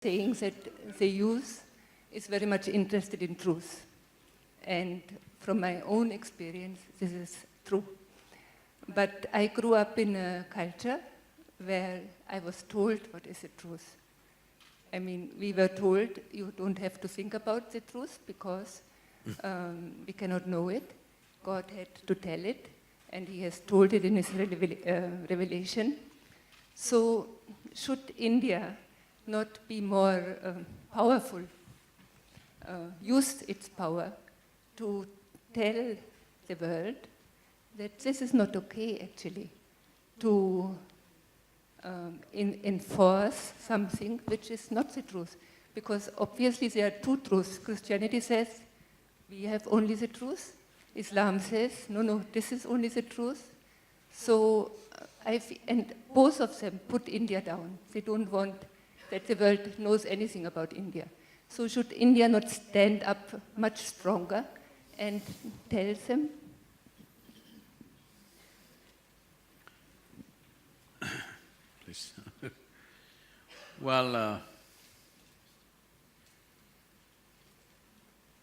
sayings that they use is very much interested in truth. And from my own experience, this is true. But I grew up in a culture where I was told what is the truth. I mean, we were told you don't have to think about the truth because we cannot know it. God had to tell it, and he has told it in his revelation. So should India not be more powerful, use its power to tell the world that this is not okay, actually, to enforce something which is not the truth? Because obviously there are two truths. Christianity says we have only the truth. Islam says, no, this is only the truth. So, and both of them put India down. They don't want that the world knows anything about India. So should India not stand up much stronger and tell them? Please. Well,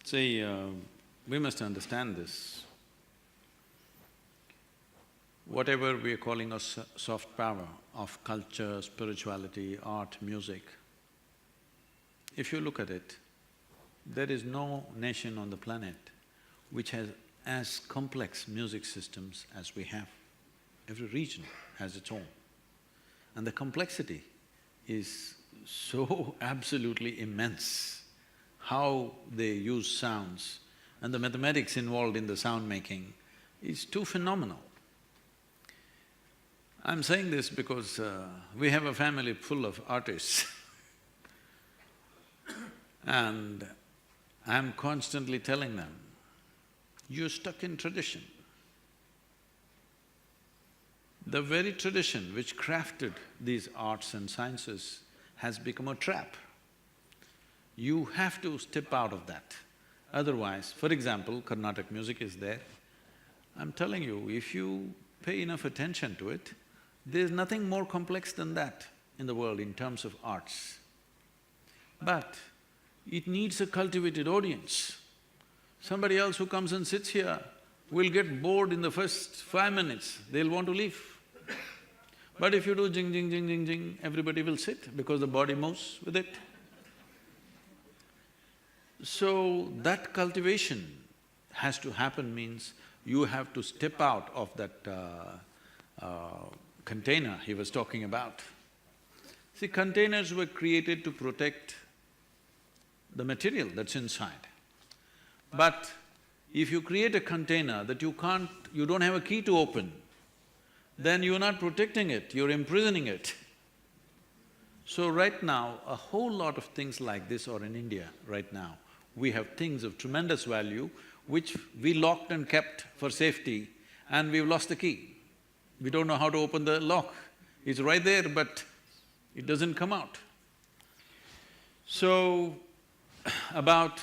see, we must understand this. Whatever we are calling a soft power of culture, spirituality, art, music, if you look at it, there is no nation on the planet which has as complex music systems as we have. Every region has its own. And the complexity is so absolutely immense, how they use sounds and the mathematics involved in the sound making is too phenomenal. I'm saying this because we have a family full of artists and I'm constantly telling them, you're stuck in tradition. The very tradition which crafted these arts and sciences has become a trap. You have to step out of that. Otherwise, for example, Carnatic music is there. I'm telling you, if you pay enough attention to it, there's nothing more complex than that in the world in terms of arts. But it needs a cultivated audience. Somebody else who comes and sits here will get bored in the first 5 minutes, they'll want to leave. But if you do jing, jing, jing, jing, jing, everybody will sit because the body moves with it. So that cultivation has to happen means you have to step out of that container he was talking about. See, containers were created to protect the material that's inside. But if you create a container that you don't have a key to open, then you're not protecting it, you're imprisoning it. So right now, a whole lot of things like this are in India right now. We have things of tremendous value which we locked and kept for safety and we've lost the key. We don't know how to open the lock. It's right there, but it doesn't come out. So, about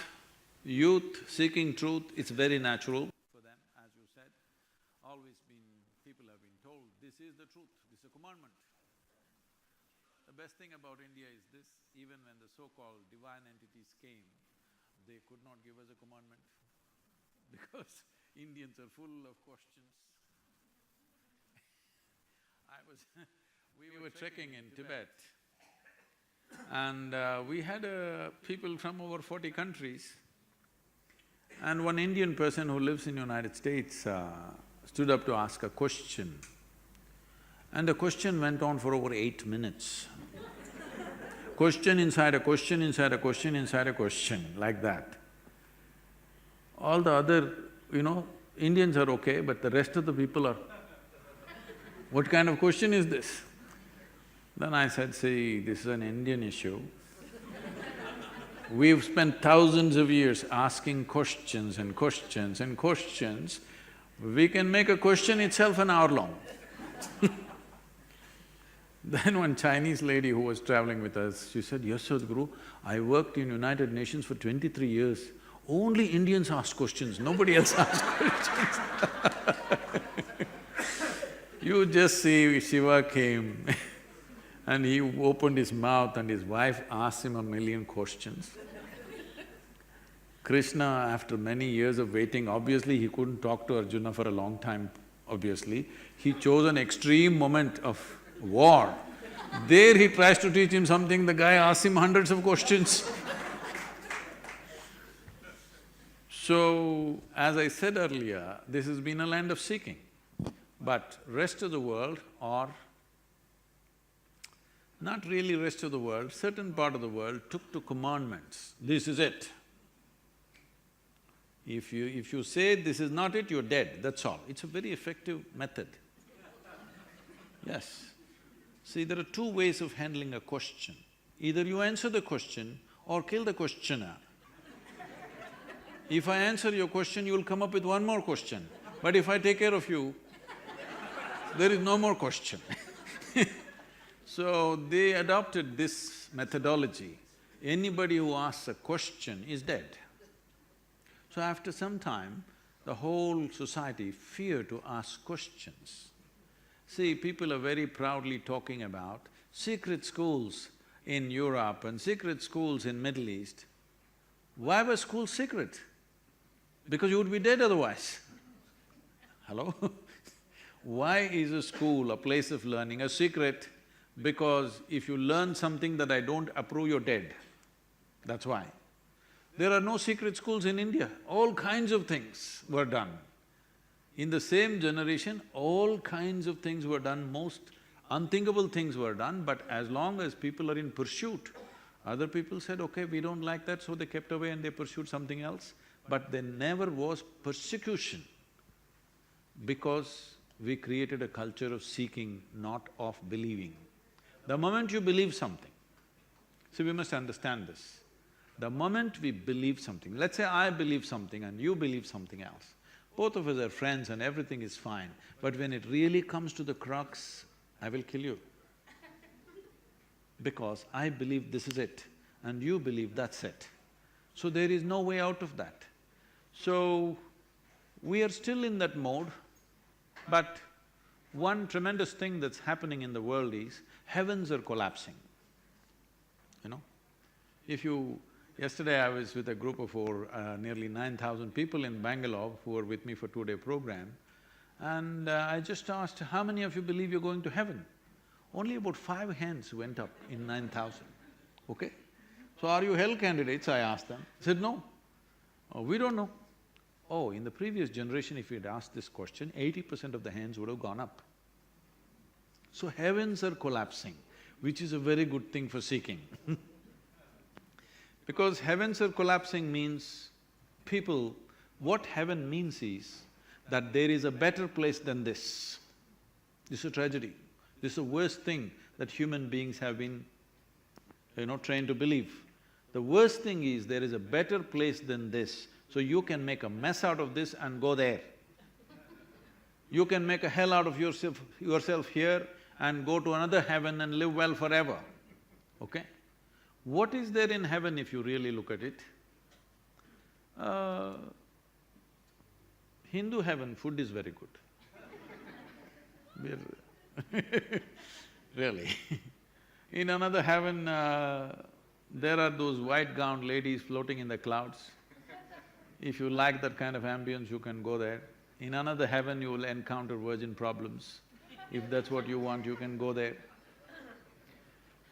youth seeking truth, it's very natural for them, as you said. People have been told, this is the truth, this is a commandment. The best thing about India is this, even when the so-called divine entities came, they could not give us a commandment because Indians are full of questions. We were trekking in Tibet and we had people from over 40 countries and one Indian person who lives in United States stood up to ask a question and the question went on for over 8 minutes. Question inside a question, inside a question, inside a question, like that. All the other, Indians are okay, but the rest of the people are, what kind of question is this? Then I said, see, this is an Indian issue. We've spent thousands of years asking questions and questions and questions. We can make a question itself an hour long. Then one Chinese lady who was traveling with us, she said, yes, Sadhguru, I worked in United Nations for 23 years. Only Indians ask questions, nobody else asks questions. You just see Shiva came And he opened his mouth and his wife asked him a million questions. Krishna, after many years of waiting, obviously he couldn't talk to Arjuna for a long time, obviously. He chose an extreme moment of war. There he tries to teach him something, the guy asks him hundreds of questions. So, as I said earlier, this has been a land of seeking. But rest of the world, or not really rest of the world, certain part of the world took to commandments. This is it. If you say this is not it, you're dead, that's all. It's a very effective method. Yes. See, there are two ways of handling a question. Either you answer the question or kill the questioner. If I answer your question, you'll come up with one more question. But if I take care of you, there is no more question. So they adopted this methodology. Anybody who asks a question is dead. So after some time, the whole society feared to ask questions. See, people are very proudly talking about secret schools in Europe and secret schools in Middle East. Why were schools secret? Because you would be dead otherwise. Hello? Why is a school, a place of learning, a secret? Because if you learn something that I don't approve, you're dead. That's why. There are no secret schools in India. All kinds of things were done. In the same generation, all kinds of things were done, most unthinkable things were done, but as long as people are in pursuit, other people said, okay, we don't like that, so they kept away and they pursued something else. But there never was persecution because we created a culture of seeking, not of believing. The moment you believe something, see, we must understand this. The moment we believe something, let's say I believe something and you believe something else, both of us are friends and everything is fine, but when it really comes to the crux, I will kill you. Because I believe this is it and you believe that's it. So there is no way out of that. So, we are still in that mode, but one tremendous thing that's happening in the world is heavens are collapsing, you know. Yesterday I was with a group of nearly 9,000 people in Bangalore who were with me for 2-day program, and I just asked, how many of you believe you're going to heaven? Only about 5 hands went up in 9,000, okay? So, are you hell candidates, I asked them. They said, no. Oh, we don't know. Oh, in the previous generation, if you'd asked this question, 80% of the hands would have gone up. So heavens are collapsing, which is a very good thing for seeking. Because heavens are collapsing means people… what heaven means is that there is a better place than this. This is a tragedy. This is the worst thing that human beings have been, trained to believe. The worst thing is there is a better place than this. So you can make a mess out of this and go there. You can make a hell out of yourself here and go to another heaven and live well forever, okay? What is there in heaven if you really look at it? Hindu heaven, food is very good. Really. In another heaven, there are those white-gowned ladies floating in the clouds. If you like that kind of ambience, you can go there. In another heaven, you will encounter virgin problems. If that's what you want, you can go there.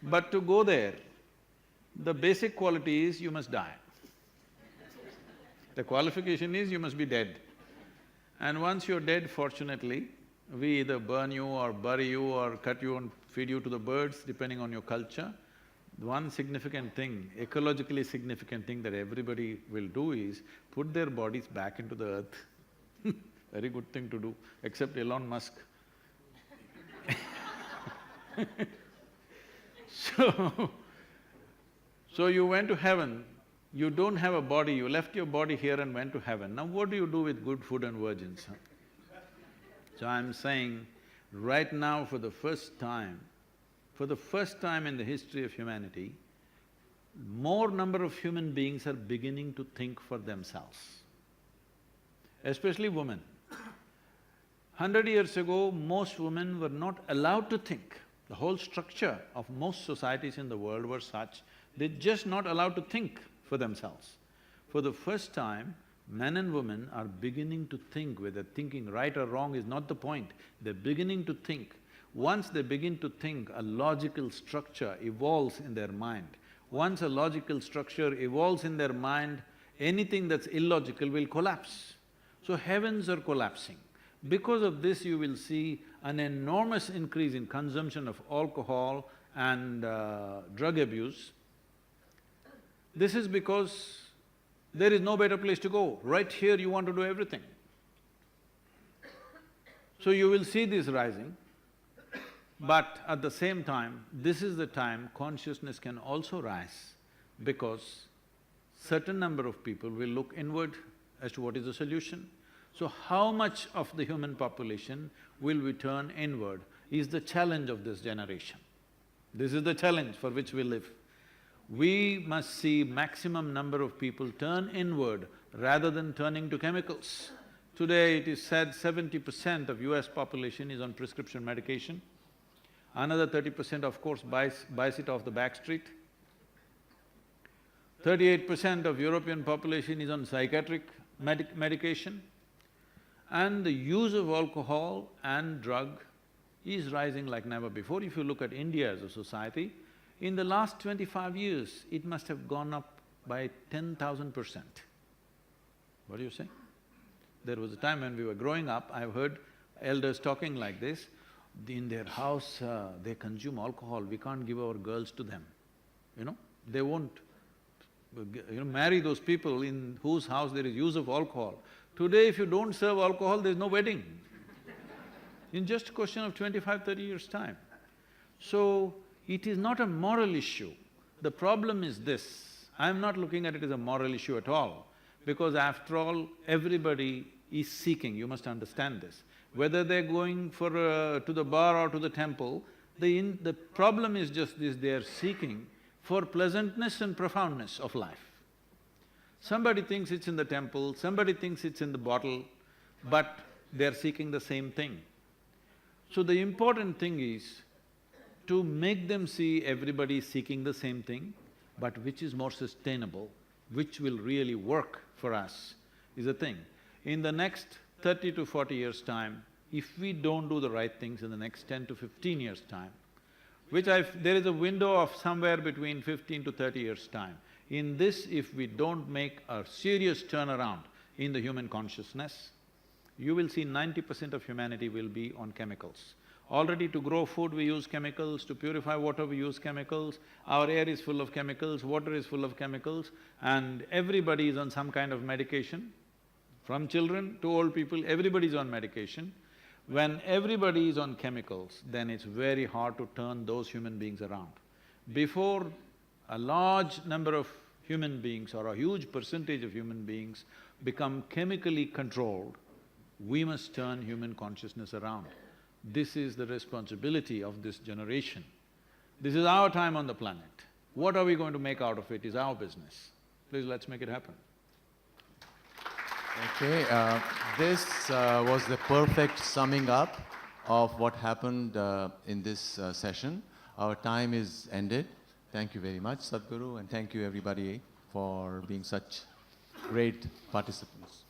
But to go there, the basic quality is you must die. The qualification is you must be dead. And once you're dead, fortunately, we either burn you or bury you or cut you and feed you to the birds, depending on your culture. One significant thing, ecologically significant thing that everybody will do is put their bodies back into the earth. Very good thing to do, except Elon Musk. So you went to heaven, you don't have a body, you left your body here and went to heaven. Now what do you do with good food and virgins? So I'm saying, right now for the first time in the history of humanity, more number of human beings are beginning to think for themselves, especially women. 100 years ago, most women were not allowed to think The whole structure of most societies in the world were such, they're just not allowed to think for themselves. For the first time, men and women are beginning to think. Whether thinking right or wrong is not the point, they're beginning to think. Once they begin to think, a logical structure evolves in their mind. Once a logical structure evolves in their mind, anything that's illogical will collapse. So heavens are collapsing. Because of this, you will see an enormous increase in consumption of alcohol and drug abuse. This is because there is no better place to go. Right here you want to do everything. So you will see this rising, but at the same time, this is the time consciousness can also rise, because certain number of people will look inward as to what is the solution. So how much of the human population will we turn inward is the challenge of this generation. This is the challenge for which we live. We must see maximum number of people turn inward rather than turning to chemicals. Today it is said 70% of US population is on prescription medication. Another 30% of course buys it off the back street. 38% of European population is on psychiatric medication. And the use of alcohol and drug is rising like never before. If you look at India as a society, in the last 25 years, it must have gone up by 10,000%. What do you say? There was a time when we were growing up, I've heard elders talking like this, in their house, they consume alcohol, we can't give our girls to them, they won't marry those people in whose house there is use of alcohol. Today, if you don't serve alcohol, there's no wedding. In just a question of 25–30 years' time. So, it is not a moral issue. The problem is this, I'm not looking at it as a moral issue at all, because after all, everybody is seeking, you must understand this. Whether they're going to the bar or to the temple, the problem is just this, they are seeking for pleasantness and profoundness of life. Somebody thinks it's in the temple, somebody thinks it's in the bottle, but they're seeking the same thing. So the important thing is to make them see everybody is seeking the same thing, but which is more sustainable, which will really work for us, is the thing. In the next 30 to 40 years' time, if we don't do the right things in the next 10 to 15 years' time, there is a window of somewhere between 15 to 30 years' time. In this, if we don't make a serious turnaround in the human consciousness, you will see 90% of humanity will be on chemicals. Already to grow food we use chemicals, to purify water we use chemicals, our air is full of chemicals, water is full of chemicals, and everybody is on some kind of medication. From children to old people, everybody is on medication. When everybody is on chemicals, then it's very hard to turn those human beings around. Before a large number of human beings or a huge percentage of human beings become chemically controlled, we must turn human consciousness around. This is the responsibility of this generation. This is our time on the planet. What are we going to make out of it is our business. Please, let's make it happen. Okay, this was the perfect summing up of what happened in this session. Our time is ended. Thank you very much, Sadhguru, and thank you everybody for being such great participants.